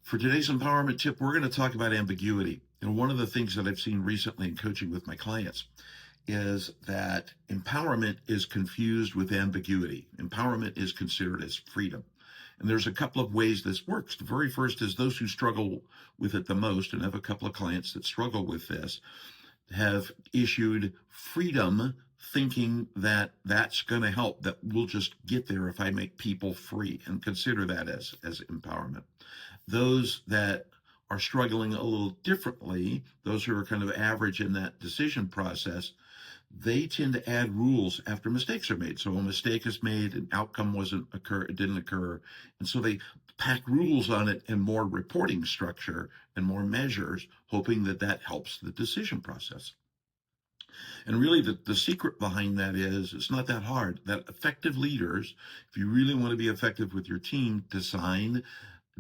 For today's empowerment tip, we're going to talk about ambiguity. And one of the things that I've seen recently in coaching with my clients is that empowerment is confused with ambiguity. Empowerment is considered as freedom. And there's a couple of ways this works. The very first is those who struggle with it the most, and I have a couple of clients that struggle with this, have issued freedom thinking that that's going to help, that we'll just get there if I make people free, and consider that as empowerment. Those that are struggling a little differently, those who are kind of average in that decision process, they tend to add rules after mistakes are made. So a mistake is made, an outcome it didn't occur. And so they pack rules on it and more reporting structure and more measures, hoping that that helps the decision process. And really the secret behind that is it's not that hard. That effective leaders, if you really want to be effective with your team, design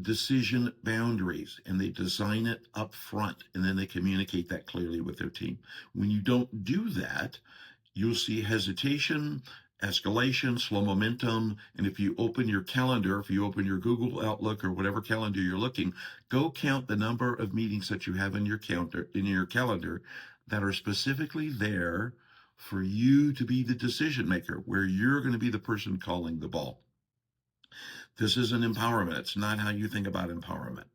decision boundaries, and they design it up front, and then they communicate that clearly with their team. When you don't do that, you'll see hesitation, escalation, slow momentum. And if you open your calendar, if you open your Google Outlook or whatever calendar you're looking, go count the number of meetings that you have in your calendar that are specifically there for you to be the decision maker, where you're going to be the person calling the ball. This isn't empowerment. It's not how you think about empowerment.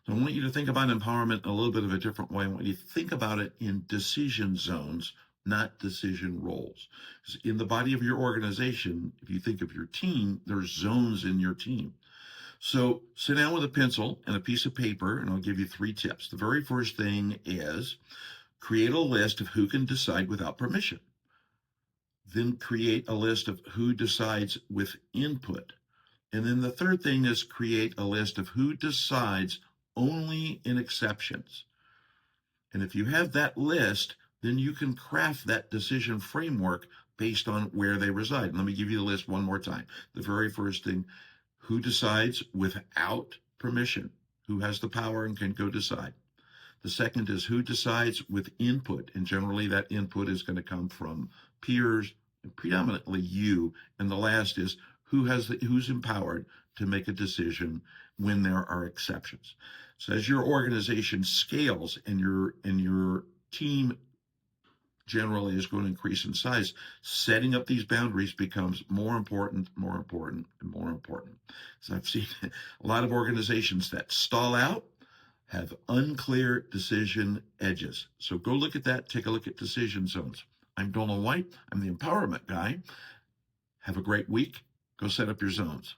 So I want you to think about empowerment in a little bit of a different way. I want you to think about it in decision zones, not decision roles. In the body of your organization, if you think of your team, there's zones in your team. So sit down with a pencil and a piece of paper, and I'll give you 3 tips. The very first thing is create a list of who can decide without permission. Then create a list of who decides with input. And then the third thing is create a list of who decides only in exceptions. And if you have that list, then you can craft that decision framework based on where they reside. And let me give you the list one more time. The very first thing, who decides without permission, who has the power and can go decide. The second is who decides with input, and generally that input is going to come from peers, and predominantly you. And the last is who's empowered to make a decision when there are exceptions. So as your organization scales and your team generally is going to increase in size, setting up these boundaries becomes more important, more important, and more important. So I've seen a lot of organizations that stall out, have unclear decision edges. So go look at that, take a look at decision zones. I'm Donald White. I'm the empowerment guy. Have a great week. Go set up your zones.